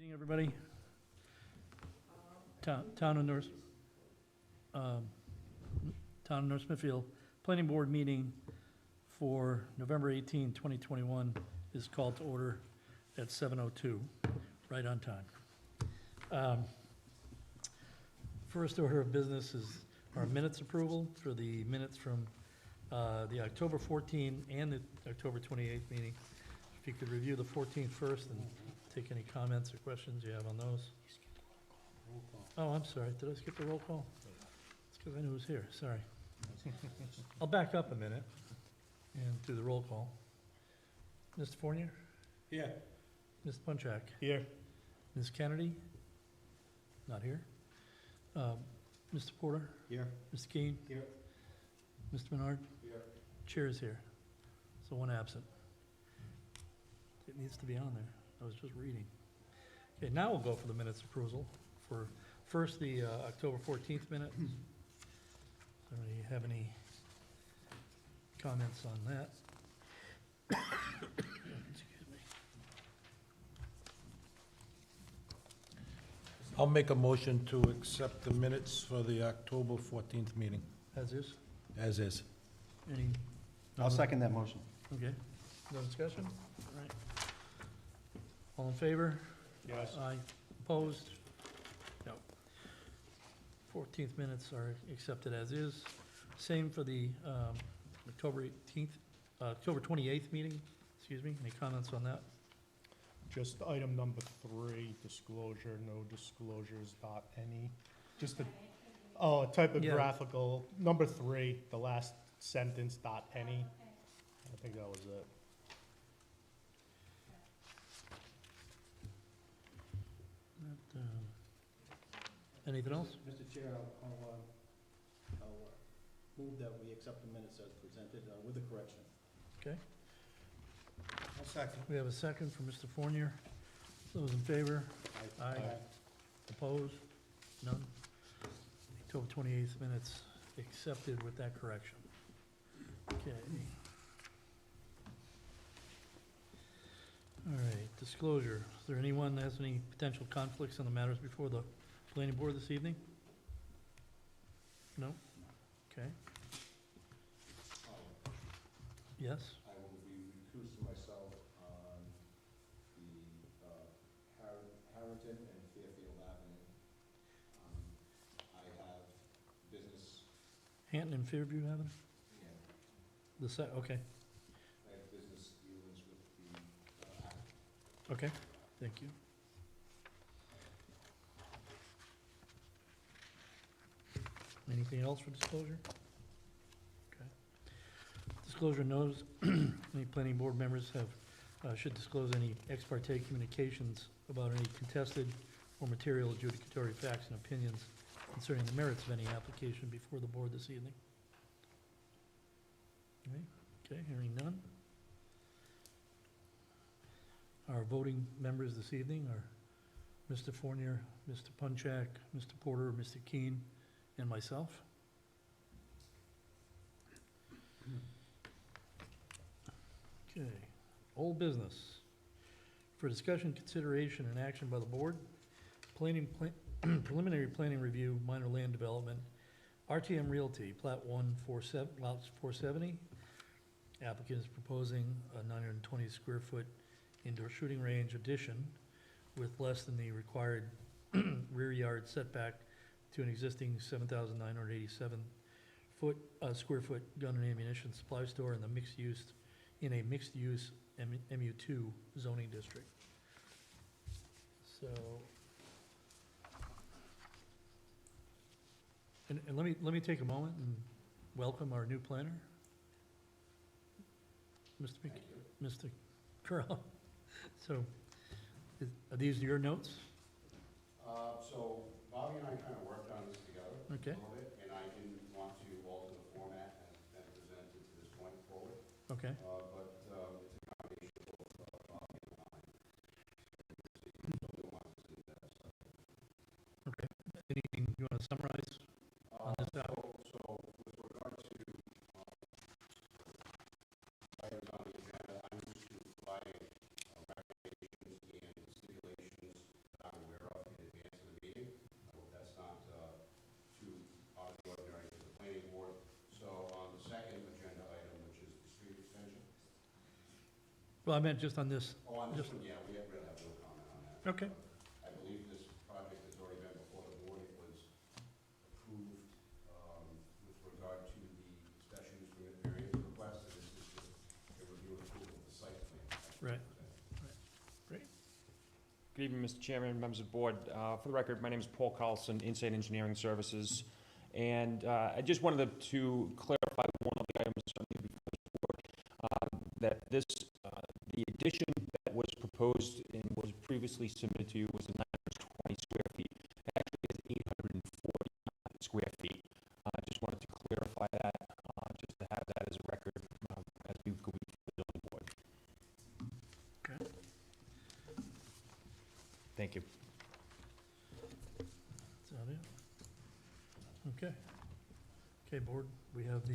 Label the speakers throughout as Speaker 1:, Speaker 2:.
Speaker 1: Evening, everybody. Town of North Smithfield Planning Board meeting for November 18, 2021 is called to order at 7:02, right on time. First order of business is our minutes approval for the minutes from the October 14 and the October 28th meeting. If you could review the 14th first and take any comments or questions you have on those. Oh, I'm sorry, did I skip the roll call? It's because I knew it was here, sorry. I'll back up a minute and do the roll call. Mr. Fournier?
Speaker 2: Here.
Speaker 1: Ms. Punchak?
Speaker 2: Here.
Speaker 1: Ms. Kennedy? Not here. Mr. Porter?
Speaker 2: Here.
Speaker 1: Mr. Keane?
Speaker 2: Here.
Speaker 1: Mr. Menard?
Speaker 2: Here.
Speaker 1: Chair is here, so one absent. It needs to be on there. I was just reading. Okay, now we'll go for the minutes approval for first the October 14th minutes. Does anybody have any comments on that? Excuse me.
Speaker 2: I'll make a motion to accept the minutes for the October 14th meeting,
Speaker 1: As is?
Speaker 2: as is.
Speaker 1: Any?
Speaker 3: I'll second that motion.
Speaker 1: Okay. No discussion? All right. All in favor?
Speaker 2: Yes.
Speaker 1: Aye. Opposed? No. 14th minutes are accepted as is. Same for the October 18th, October 28th meeting, excuse me. Any comments on that?
Speaker 4: Just item number 3, disclosure, no disclosures, dot any. Just a typographical, number 3, the last sentence, dot any. I think that was it.
Speaker 1: Anything else?
Speaker 5: Mr. Chair, I'll move that we accept the minutes as presented with a correction.
Speaker 1: Okay.
Speaker 2: I'll second.
Speaker 1: We have a second from Mr. Fournier. Those in favor? Aye. Opposed? None? October 28th minutes accepted with that correction. Okay. All right, disclosure. Is there anyone that has any potential conflicts on the matters before the planning board this evening? No? Okay. Yes?
Speaker 6: I will be recusing myself on the Hydrants and Fairfield Avenue. I have business,
Speaker 1: Hanton and Fairview Avenue?
Speaker 6: yeah,
Speaker 1: Okay,
Speaker 6: I have business dealings with the applicant.
Speaker 1: okay, thank you. Anything else for disclosure? Okay. Disclosure knows any planning board members have, should disclose any ex parte communications about any contested or material adjudicatory facts and opinions concerning the merits of any application before the board this evening. Okay, hearing none. Our voting members this evening are Mr. Fournier, Mr. Punchak, Mr. Porter, Mr. Keane, and myself. Okay, old business. For discussion, consideration, and action by the board, preliminary planning review, minor land development, RTM Realty, Plat 147, lots 470. Applicant is proposing a 920 square foot indoor shooting range addition with less than the required rear yard setback to an existing 7,987 square foot gun and ammunition supply store in a mixed use MU2 zoning district. So, and let me take a moment and welcome our new planner, Mr. Curl. So, are these your notes?
Speaker 6: So Bobby and I kind of worked on this together
Speaker 1: Okay.
Speaker 6: a little bit, and I didn't want to alter the format as presented to this point forward.
Speaker 1: Okay.
Speaker 6: But it's a combination of both Bobby and I. No nuances in that.
Speaker 1: Okay. Anything you want to summarize on this topic?
Speaker 6: So with regard to items on the agenda, I'm just providing recommendations and stipulations
Speaker 1: Well, I meant just on this.
Speaker 6: Oh, on this
Speaker 1: Just-
Speaker 6: one, yeah, we really have no comment on that.
Speaker 1: Okay.
Speaker 6: I believe this project has already been before the board. It was approved with regard to the special use permit variance request, and this is just a review and approval of the site plan.
Speaker 1: Right.
Speaker 7: Good evening, Mr. Chairman, members of the board. For the record, my name is Paul Carlson, Insight Engineering Services. And I just wanted to clarify one of the items on the before the board, that this, the addition that was proposed and was previously submitted to you was 920 square feet. It actually is 840 square feet. I just wanted to clarify that, just to have that as a record as we go before the building board.
Speaker 1: Okay.
Speaker 7: Thank you.
Speaker 1: Is that it? Okay. Okay, board, we have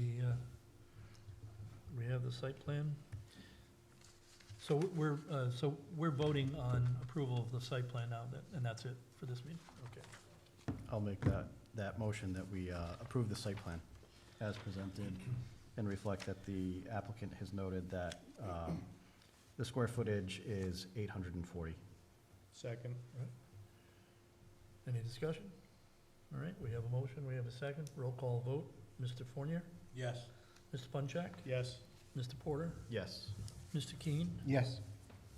Speaker 1: the site plan. So we're voting on approval of the site plan now, and that's it for this meeting? Okay.
Speaker 3: I'll make that motion that we approve the site plan as presented and reflect that the applicant has noted that the square footage is 840.
Speaker 4: Second.
Speaker 1: Any discussion? All right, we have a motion, we have a second. Roll call vote. Mr. Fournier?
Speaker 2: Yes.
Speaker 1: Mr. Punchak?
Speaker 4: Yes.
Speaker 1: Mr. Porter?
Speaker 3: Yes.
Speaker 1: Mr. Keen?
Speaker 3: Yes.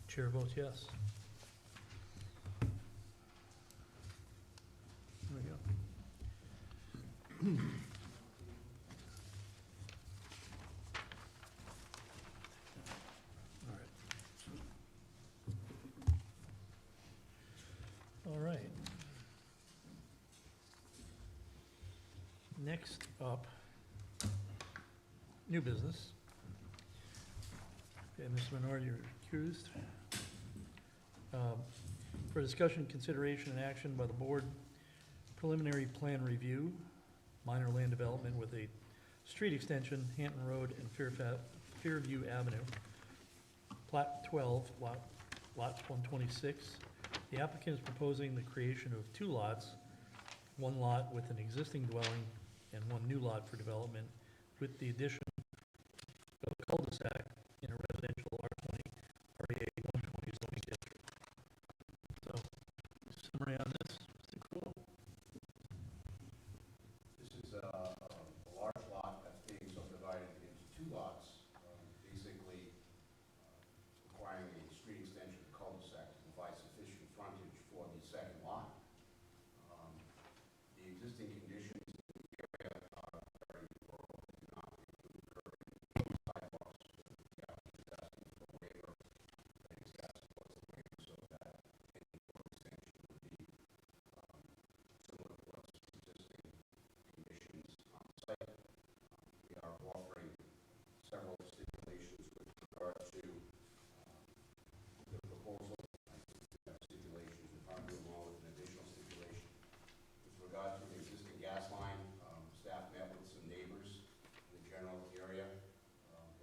Speaker 1: Chair votes yes. There we go. All right. Next up, new business. Okay, Mr. Menard, you're recused. For discussion, consideration, and action by the board, preliminary plan review, minor land development with a street extension, Hampton Road and Fairview Avenue, Plat 12, lots 126. The applicant is proposing the creation of two lots, one lot with an existing dwelling and one new lot for development, with the addition of a cul-de-sac in a residential R20, REA 120 zoning district. So, summary on this, Mr. Cool.
Speaker 6: This is a large lot that's being subdivided into two lots, basically requiring a street extension cul-de-sac to provide sufficient frontage for the second lot. The existing conditions in the area are very rural, do not include curbing, sidewalks. The applicant is asking for a waiver. I think he's asking for a waiver so that any road extension would be similar to what's existing conditions on the site. We are offering several stipulations with regard to the proposal. I think we have stipulations, we're probably along with an additional stipulation. With regard to the existing gas line, staff met with some neighbors in the general area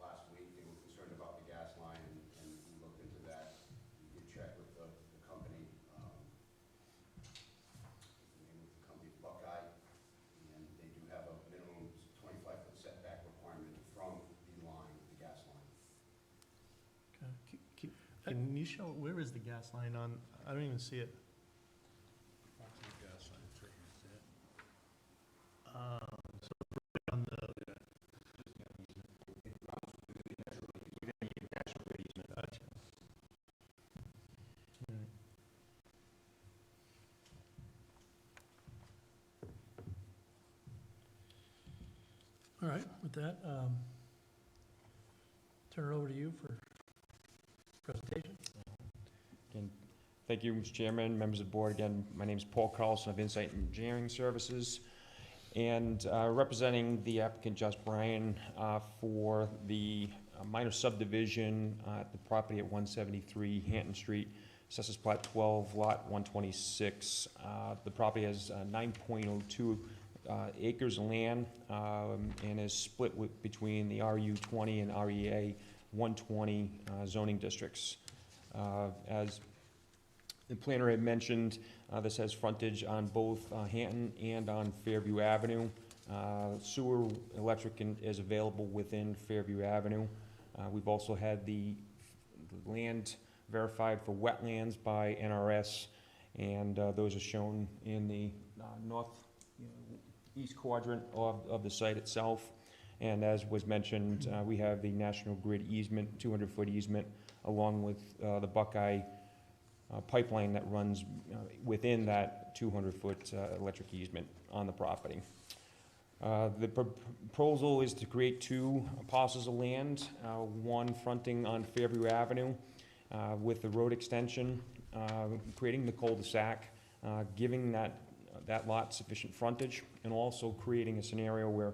Speaker 6: last week. They were concerned about the gas line, and we looked into that. We did check with the company, the name of the company is Buckeye, and they do have a minimum 25-foot setback requirement from the line, the gas line.
Speaker 4: Can you show, where is the gas line on, I don't even see it. So on the, gotcha. Alright.
Speaker 1: All right, with that, turn it over to you for presentation.
Speaker 7: Again, thank you, Mr. Chairman, members of the board. Again, my name is Paul Carlson of Insight Engineering Services, and representing the applicant, Josh Bryan, for the minor subdivision at the property at 173 Hampton Street, Assessors Plat 12, Lot 126. The property has 9.02 acres of land and is split between the RU20 and REA 120 zoning districts. As the planner had mentioned, this has frontage on both Hampton and on Fairview Avenue. Sewer, electric is available within Fairview Avenue. We've also had the the land verified for wetlands by NRS, and those are shown in the northeast quadrant of the site itself. And as was mentioned, we have the National Grid easement, 200-foot easement, along with the Buckeye pipeline that runs within that 200-foot electric easement on the property. The proposal is to create 2 parcels of land, one fronting on Fairview Avenue with the road extension, creating the cul-de-sac, giving that lot sufficient frontage, and also creating a scenario where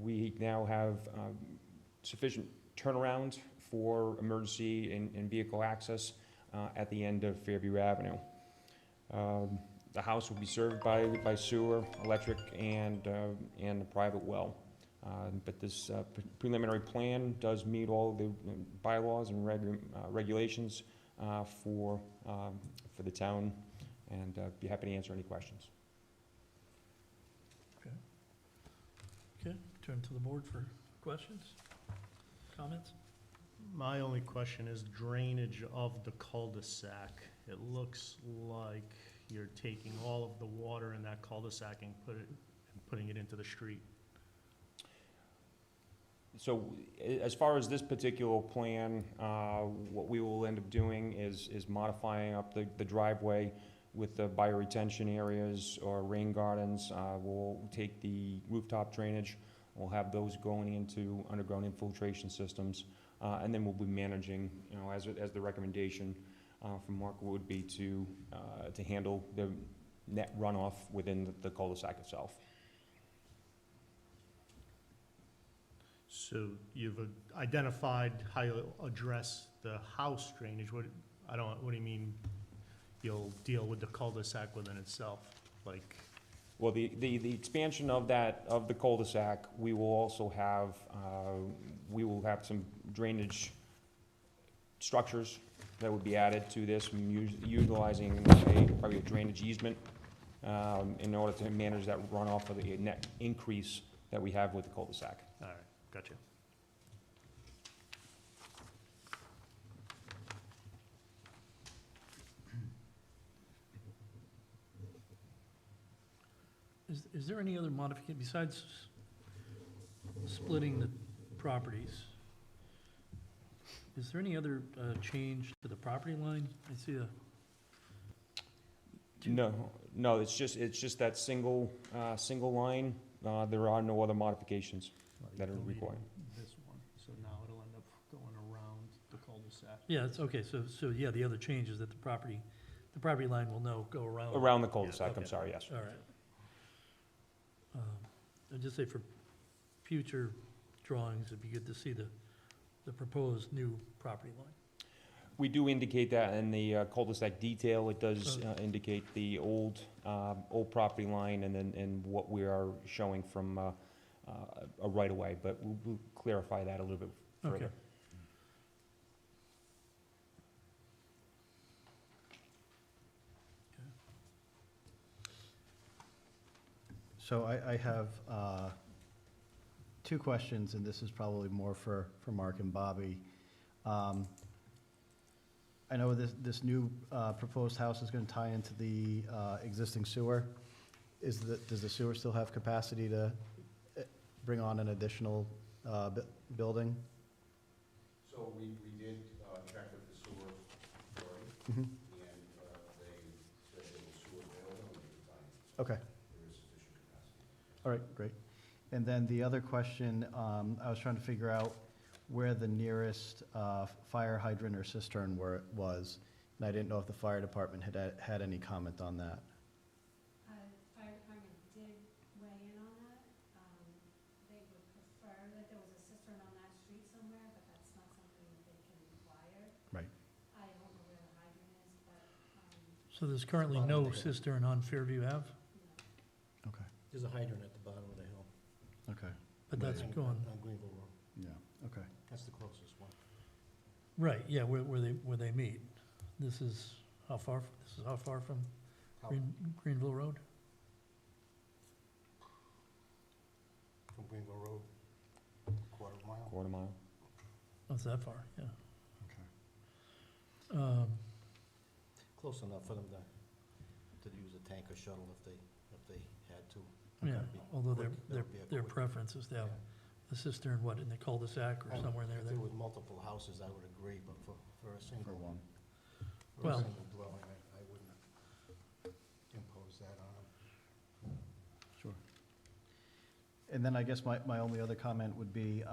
Speaker 7: we now have sufficient turnaround for emergency and vehicle access at the end of Fairview Avenue. The house will be served by sewer, electric, and a private well. But this preliminary plan does meet all the bylaws and regulations for the town, and be happy to answer any questions.
Speaker 1: Okay, turn to the board for questions, comments?
Speaker 4: My only question is drainage of the cul-de-sac. It looks like you're taking all of the water in that cul-de-sac and putting it into the street.
Speaker 7: So as far as this particular plan, what we will end up doing is modifying up the driveway with the bioretention areas or rain gardens. We'll take the rooftop drainage, we'll have those going into underground infiltration systems, and then we'll be managing, as the recommendation from Mark would be to handle the net runoff within the cul-de-sac itself.
Speaker 4: So you've identified how you'll address the house drainage. What do you mean you'll deal with the cul-de-sac within itself? Like,
Speaker 7: Well, the expansion of the cul-de-sac, we will also have, some drainage structures that would be added to this, utilizing probably a drainage easement, in order to manage that runoff of the net increase that we have with the cul-de-sac.
Speaker 4: all right, gotcha.
Speaker 1: Is there any other modification, besides splitting the properties? Is there any other change to the property line? I see
Speaker 7: No, it's just that single line. There are no other modifications that are required.
Speaker 4: This one, so now it'll end up going around the cul-de-sac.
Speaker 1: yeah, it's okay, so yeah, the other change is that the property line will now go around.
Speaker 7: Around the cul-de-sac,
Speaker 1: Okay.
Speaker 7: I'm sorry, yes.
Speaker 1: All right. I'd just say for future drawings, it'd be good to see the proposed new property line.
Speaker 7: We do indicate that in the cul-de-sac detail. It does indicate the old property line and what we are showing from a right-of-way, but we'll clarify that a little bit further.
Speaker 1: Okay.
Speaker 3: So I have 2 questions, and this is probably more for Mark and Bobby. I know this new proposed house is going to tie into the existing sewer. Does the sewer still have capacity to bring on an additional building?
Speaker 6: So we did check with the sewer authority,
Speaker 3: Mhm.
Speaker 6: and they said there was sewer available, and we could find it.
Speaker 3: Okay.
Speaker 6: There is sufficient capacity.
Speaker 3: All right, great. And then the other question, I was trying to figure out where the nearest fire hydrant or cistern was, and I didn't know if the fire department had any comment on that.
Speaker 8: Fire department did weigh in on that. They would prefer that there was a cistern on that street somewhere, but that's not something that they can require.
Speaker 3: Right.
Speaker 8: I don't know where the hydrant is, but,
Speaker 1: So there's currently no cistern on Fairview Ave,
Speaker 8: no.
Speaker 3: Okay,
Speaker 2: There's a hydrant at the bottom of the hill.
Speaker 3: okay,
Speaker 1: but that's
Speaker 2: On-
Speaker 1: going,
Speaker 2: On Greenville Road.
Speaker 3: yeah, okay.
Speaker 2: That's the closest one.
Speaker 1: right, yeah, where they meet. This is how far from Greenville Road?
Speaker 2: From Greenville Road, quarter mile.
Speaker 7: Quarter mile.
Speaker 1: Oh, it's that far, yeah.
Speaker 3: Okay.
Speaker 5: Close enough for them to use a tanker shuttle if they had to.
Speaker 1: Yeah,
Speaker 5: Be
Speaker 1: although
Speaker 5: quick, that would be a
Speaker 1: their
Speaker 5: quick-
Speaker 1: preference is to have
Speaker 5: yeah.
Speaker 1: a cistern, what, in the cul-de-sac or
Speaker 5: And
Speaker 1: somewhere in there?
Speaker 5: If
Speaker 1: that-
Speaker 5: there was multiple houses, I would agree, but for a
Speaker 3: For
Speaker 5: single,
Speaker 3: one.
Speaker 5: for a
Speaker 1: Well-
Speaker 5: single dwelling, I wouldn't impose that on them.
Speaker 3: Sure. And then I guess my only other comment would be,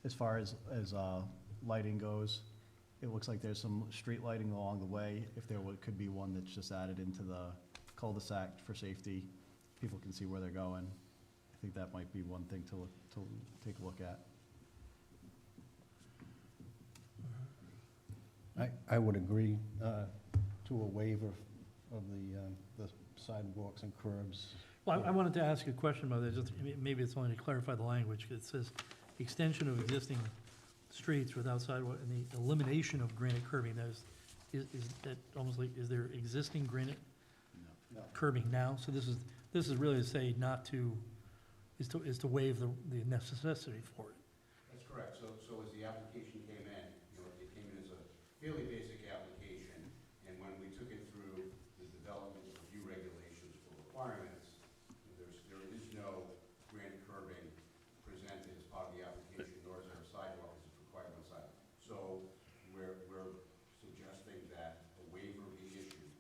Speaker 3: as far as lighting goes, it looks like there's some street lighting along the way. If there could be one that's just added into the cul-de-sac for safety, people can see where they're going. I think that might be one thing to take a look at.
Speaker 5: I would agree to a waiver of the sidewalks and curbs.
Speaker 1: Well, I wanted to ask you a question about that, just, maybe it's only to clarify the language, 'cause it says extension of existing streets without sidewalk, and the elimination of granite curbing, is that almost like, is there existing granite
Speaker 5: No.
Speaker 1: curbing now? So this is really to say not to, is to waive the necessity for it.
Speaker 6: That's correct. So as the application came in, it came in as a fairly basic application, and when we took it through the development review regulations for requirements, there is no granite curbing presented as part of the application, nor is there a sidewalk as it's required on site. So we're suggesting that a waiver be issued.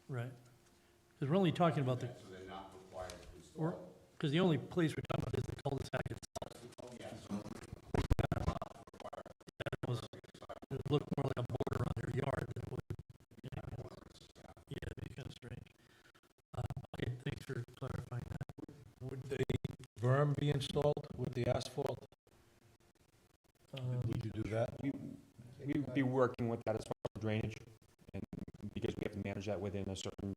Speaker 1: Right. Because we're only talking about
Speaker 6: So they're not required to
Speaker 1: Or-
Speaker 6: install.
Speaker 1: because the only place we're talking about is the cul-de-sac itself.
Speaker 6: Oh, yeah, so
Speaker 1: It looked more like a border on their yard than it would. Yeah, it'd be kind of strange. Okay, thanks for clarifying that.
Speaker 2: Would the berm be installed with the asphalt? Would you do that?
Speaker 7: We would be working with that as far as drainage, and because we have to manage that within a certain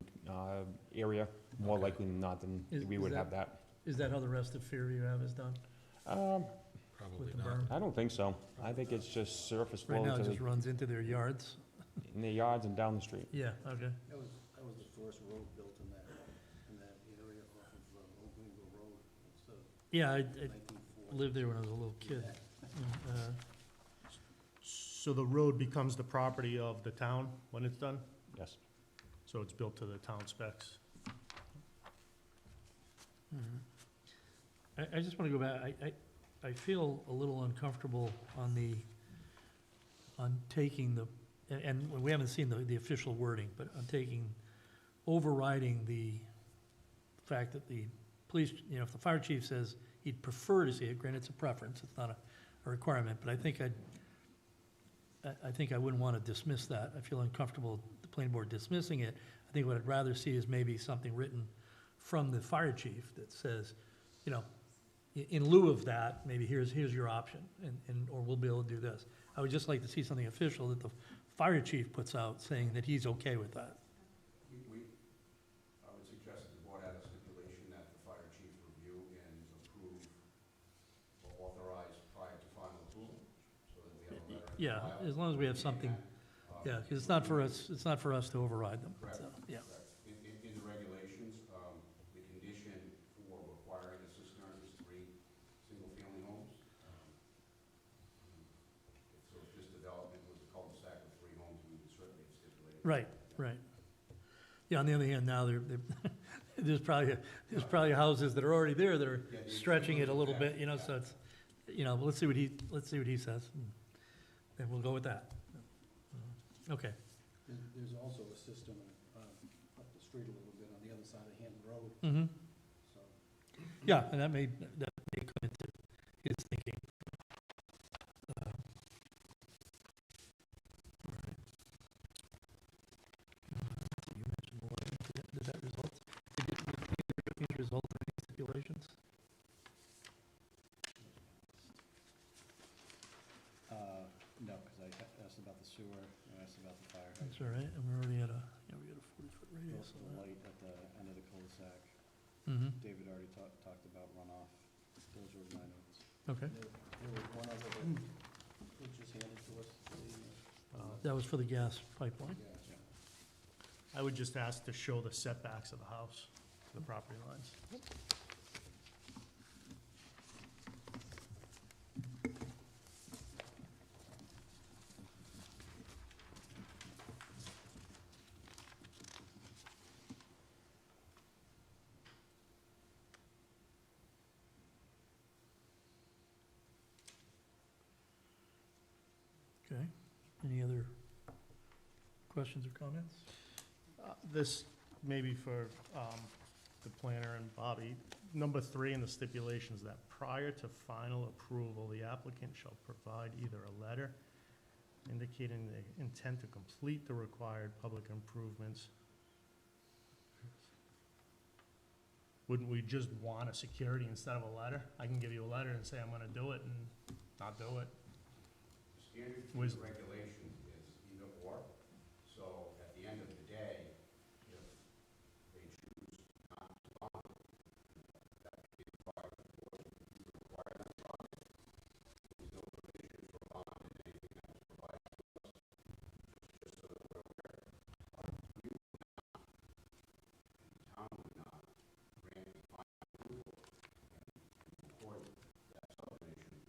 Speaker 7: area, more
Speaker 2: Okay.
Speaker 7: likely than not, then
Speaker 1: Is-
Speaker 7: we
Speaker 1: is
Speaker 7: would
Speaker 1: that-
Speaker 7: have that.
Speaker 1: Is that how the rest of Fairview Ave is done,
Speaker 2: Probably
Speaker 1: with the
Speaker 2: not.
Speaker 1: berm?
Speaker 7: I don't think so. I think it's just surface
Speaker 1: Right
Speaker 7: flow
Speaker 1: now, it
Speaker 7: to
Speaker 1: just runs into their yards?
Speaker 7: in the yards and down the street.
Speaker 1: Yeah, okay.
Speaker 5: That was the first road built in that area off of Old Greenville Road. It's
Speaker 1: Yeah, I
Speaker 5: 1940.
Speaker 1: lived there when I was a little kid.
Speaker 4: So the road becomes the property of the town when it's done?
Speaker 7: Yes.
Speaker 4: So it's built to the town specs?
Speaker 1: I just want to go back, I feel a little uncomfortable on taking the, and we haven't seen the official wording, but on overriding the fact that the police, if the fire chief says he'd prefer to see it, granted it's a preference, it's not a requirement, but I think I wouldn't want to dismiss that. I feel uncomfortable, the planning board dismissing it. I think what I'd rather see is maybe something written from the fire chief that says, in lieu of that, maybe here's your option, or we'll be able to do this. I would just like to see something official that the fire chief puts out saying that he's okay with that.
Speaker 6: I would suggest that the board add a stipulation that the fire chief review and approve or authorize prior to final approval, so that we have a letter. in
Speaker 1: Yeah,
Speaker 6: file
Speaker 1: as long as we have something, yeah, because it's not for us to override them,
Speaker 6: Correct.
Speaker 1: so, yeah.
Speaker 6: Correct. In the regulations, the condition for requiring a cistern is 3 single-family homes. So if this development was a cul-de-sac of 3 homes, we would certainly stipulate.
Speaker 1: Right, right. Yeah, on the other hand, now there's probably houses that are already there that are
Speaker 6: Yeah, the
Speaker 1: stretching it a little bit,
Speaker 6: yeah.
Speaker 1: so it's, but let's see what he says, and we'll go with that. Okay,
Speaker 5: There's also a system up the street a little bit on the other side of Hampton Road,
Speaker 1: mm-hmm,
Speaker 5: so.
Speaker 1: yeah, and that may come into his thinking. All right. You mentioned the lighting. Did that result, did these result in any stipulations?
Speaker 3: No, because I asked about the sewer, I asked about the fire
Speaker 1: That's
Speaker 3: hydrant,
Speaker 1: all right, and we're already at we got a 40-foot radius
Speaker 3: also
Speaker 1: on
Speaker 3: the
Speaker 1: that.
Speaker 3: light at the end of the cul-de-sac.
Speaker 1: Mm-hmm,
Speaker 3: David already talked about runoff. Those were my notes.
Speaker 1: okay.
Speaker 5: There was one other that was just handed to us,
Speaker 1: That was for the gas pipeline.
Speaker 5: yeah.
Speaker 4: I would just ask to show the setbacks of the house to the property lines.
Speaker 1: Okay, any other questions or comments?
Speaker 4: This may be for the planner and Bobby. Number 3 in the stipulations that prior to final approval, the applicant shall provide either a letter indicating the intent to complete the required public improvements. Wouldn't we just want a security instead of a letter? I can give you a letter and say I'm gonna do it and not do it.
Speaker 6: Standard
Speaker 4: Was-
Speaker 6: regulation is either or, so at the end of the day, if they choose not to bond, that can be required, the board can require them to bond. There's no provision for bond in anything that was provided to us, just so that we're aware. We would not, and the town would not, grant final approval and record that subdivision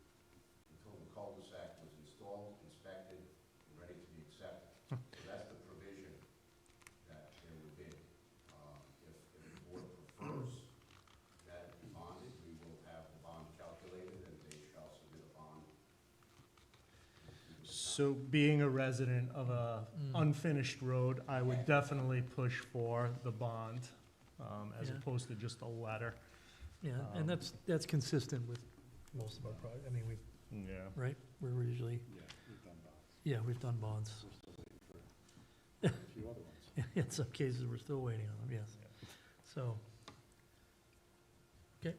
Speaker 6: until the cul-de-sac was installed, inspected, and ready to be accepted. So that's the provision that there would be. If the board prefers that it be bonded, we will have the bond calculated, and they shall submit a bond.
Speaker 4: So being a resident of a unfinished road, I would definitely push for the bond, as
Speaker 1: Yeah.
Speaker 4: opposed to just a letter.
Speaker 1: Yeah, and that's consistent with most of our projects. I mean, we,
Speaker 4: Yeah.
Speaker 1: right, we're usually,
Speaker 5: Yeah, we've done bonds.
Speaker 1: yeah, we've done bonds.
Speaker 5: We're still waiting for a few other ones.
Speaker 1: In some cases, we're still waiting on them, yes. So, okay.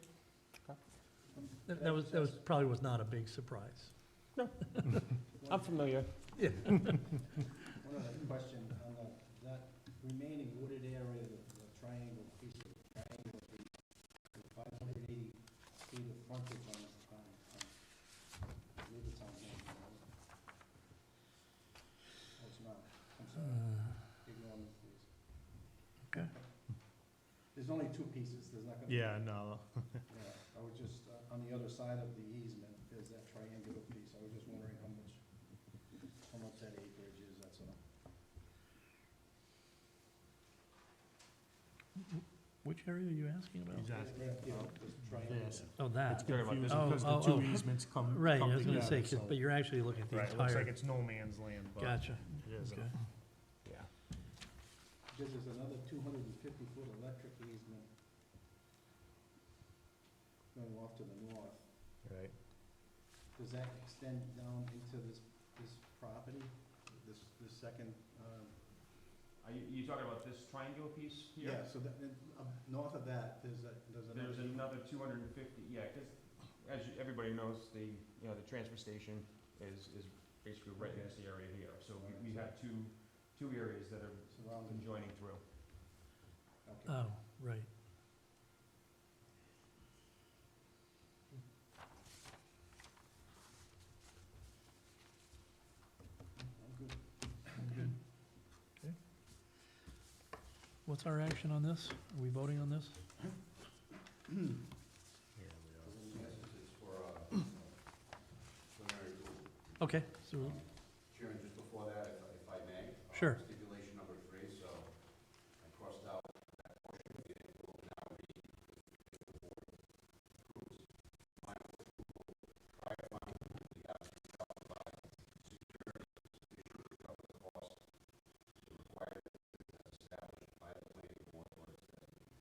Speaker 1: That was, probably was not a big surprise.
Speaker 7: I'm familiar.
Speaker 1: Yeah.
Speaker 5: One other question, on that remaining wooded area, the triangle piece of triangle piece, the 580 feet of frontage on, I believe it's on, oh, it's not, I'm sorry, ignore me, please.
Speaker 1: Okay.
Speaker 5: There's only 2 pieces, there's not gonna be.
Speaker 4: Yeah, no.
Speaker 5: Yeah, I was just, on the other side of the easement, there's that triangular piece, I was just wondering how much that acreage is, that's all.
Speaker 1: Which area are you asking about?
Speaker 4: He's asking
Speaker 5: Yeah,
Speaker 4: about
Speaker 5: this triangle
Speaker 4: this.
Speaker 1: Oh,
Speaker 4: It's
Speaker 1: that.
Speaker 7: Talking about this
Speaker 4: confusing
Speaker 1: one.
Speaker 4: because
Speaker 1: Oh,
Speaker 4: the
Speaker 1: oh,
Speaker 4: two
Speaker 1: oh.
Speaker 4: easements come
Speaker 1: Right, I
Speaker 4: come
Speaker 1: was gonna say,
Speaker 4: together, so-
Speaker 1: but you're actually looking at the
Speaker 4: Right, it looks
Speaker 1: entire.
Speaker 4: like it's no man's land, but
Speaker 1: Gotcha,
Speaker 4: it isn't.
Speaker 1: okay.
Speaker 7: Yeah.
Speaker 5: There's another 250-foot electric easement going off to the north.
Speaker 4: Right.
Speaker 5: Does that extend down into this property, this second,
Speaker 7: Are you talking about this triangular piece here?
Speaker 5: yeah, so that, north of that, there's
Speaker 7: There's another 250, yeah, because as everybody knows, the transfer station is basically right in this area here. So we have two areas that are
Speaker 5: surrounding.
Speaker 7: conjoining through.
Speaker 5: Okay.
Speaker 1: Oh, right.
Speaker 5: I'm good.
Speaker 1: Good. Okay. What's our action on this? Are we voting on this?
Speaker 4: Yeah, we are.
Speaker 6: Yes, it's for, preliminary approval.
Speaker 1: Okay, so,
Speaker 6: Chairman, just before that, if I may.
Speaker 1: Sure.
Speaker 6: Stipulation number 3, so I crossed out that portion, and it will now read, if the board approves final approval, prior to final approval, the applicant shall provide security sufficient to cover the cost required as established by the planning board or its designee.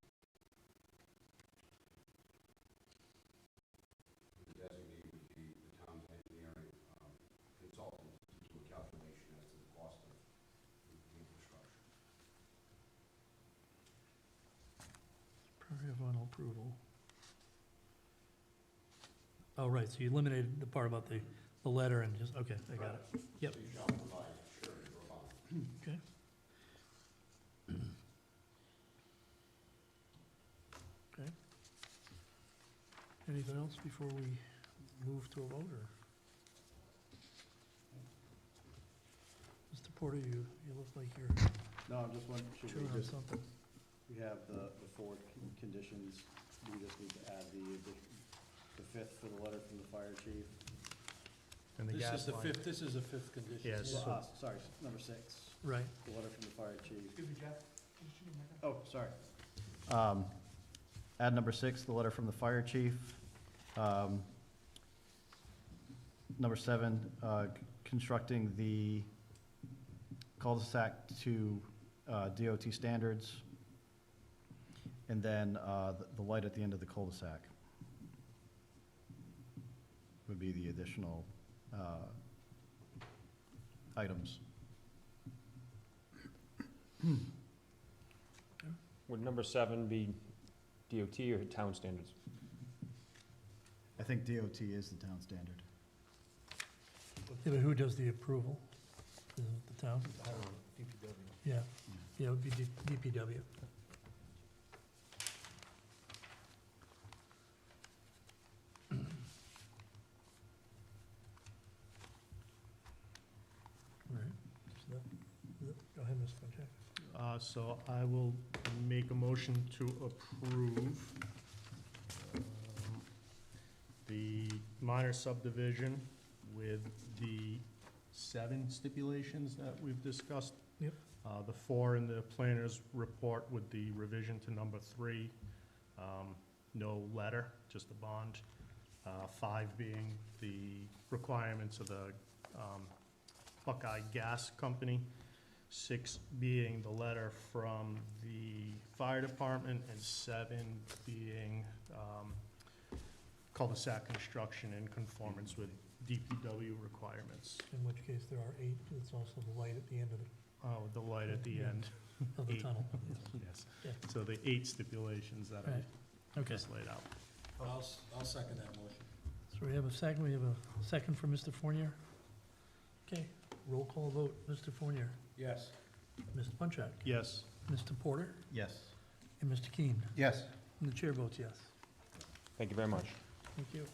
Speaker 6: The designee would be the town's engineering consultant to do a calculation as to the cost of the infrastructure.
Speaker 1: prior final approval. Oh, right, so you eliminated the part about the letter and just, okay, I got it. Yep.
Speaker 6: So you shall provide surety for a bond.
Speaker 1: Okay. Okay. Anything else before we move to a vote, or? Mr. Porter, you look like you're
Speaker 3: No, I'm just wondering, should
Speaker 1: chewing
Speaker 3: we
Speaker 1: on
Speaker 3: just,
Speaker 1: something.
Speaker 3: we have the 4 conditions, we just need to add the 5th for the letter from the fire chief.
Speaker 4: And the
Speaker 2: This
Speaker 4: gas
Speaker 2: is the
Speaker 4: line.
Speaker 2: 5th, this is the 5th condition.
Speaker 4: Yes.
Speaker 3: Well,
Speaker 4: So-
Speaker 3: sorry, number 6,
Speaker 1: Right,
Speaker 3: the letter from the fire chief.
Speaker 4: Excuse me, Jeff.
Speaker 3: Oh, sorry. Add number 6, the letter from the fire chief. Number 7, constructing the cul-de-sac to DOT standards, and then the light at the end of the cul-de-sac would be the additional items.
Speaker 7: Would number 7 be DOT or town standards?
Speaker 3: I think DOT is the town standard.
Speaker 1: Yeah, but who does the approval? Is it the town? Yeah, yeah, it would be DPW. All right. Go ahead, Mr. Fontaine.
Speaker 4: So I will make a motion to approve the minor subdivision with the 7 stipulations that we've discussed.
Speaker 1: Yep.
Speaker 4: The 4 in the planner's report with the revision to number 3, no letter, just a bond. 5 being the requirements of the Buckeye Gas Company. 6 being the letter from the fire department, and 7 being cul-de-sac construction in conformance with DPW requirements.
Speaker 1: In which case, there are 8. It's also the light at the end of
Speaker 4: The light at the
Speaker 1: Yeah.
Speaker 4: end.
Speaker 1: the
Speaker 4: 8.
Speaker 1: tunnel.
Speaker 4: Yes.
Speaker 1: Yeah.
Speaker 4: So the 8 stipulations that I
Speaker 1: Right. Okay,
Speaker 4: just laid out.
Speaker 2: I'll second that motion.
Speaker 1: so we have a second, for Mr. Fournier? Okay, roll call vote, Mr. Fournier,
Speaker 2: Yes.
Speaker 1: Mr. Punchak,
Speaker 4: Yes.
Speaker 1: Mr. Porter,
Speaker 3: Yes.
Speaker 1: and Mr. Keen.
Speaker 2: Yes.
Speaker 1: And the chair votes yes.
Speaker 7: Thank you very much.
Speaker 1: Thank you.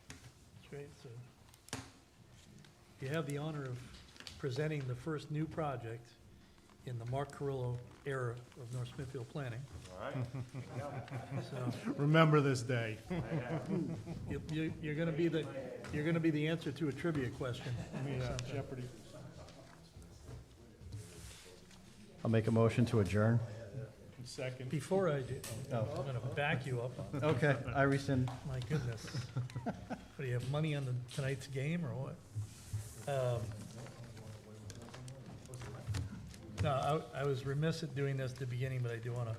Speaker 1: That's great, so you have the honor of presenting the first new project in the Mark Carrillo era of North Smithfield planning.
Speaker 7: All right.
Speaker 1: So
Speaker 4: Remember this day.
Speaker 1: you're gonna be the answer to a trivia question.
Speaker 4: Jeopardy.
Speaker 3: I'll make a motion to adjourn.
Speaker 4: Second.
Speaker 1: Before I do,
Speaker 3: Oh.
Speaker 1: I'm gonna back you up.
Speaker 3: Okay, I rescind.
Speaker 1: My goodness. What, do you have money on tonight's game, or what? No, I was remiss at doing this at the beginning, but I do want to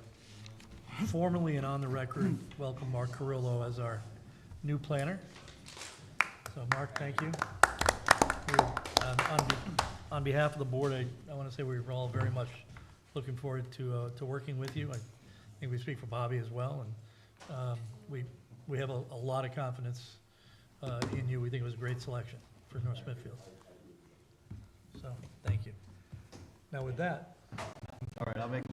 Speaker 1: formally and on the record welcome Mark Carrillo as our new planner. So, Mark, thank you. On behalf of the board, I want to say we're all very much looking forward to working with you. I think we speak for Bobby as well, and we have a lot of confidence in you. We think it was a great selection for North Smithfield. So, thank you. Now with that,
Speaker 3: All right, I'll make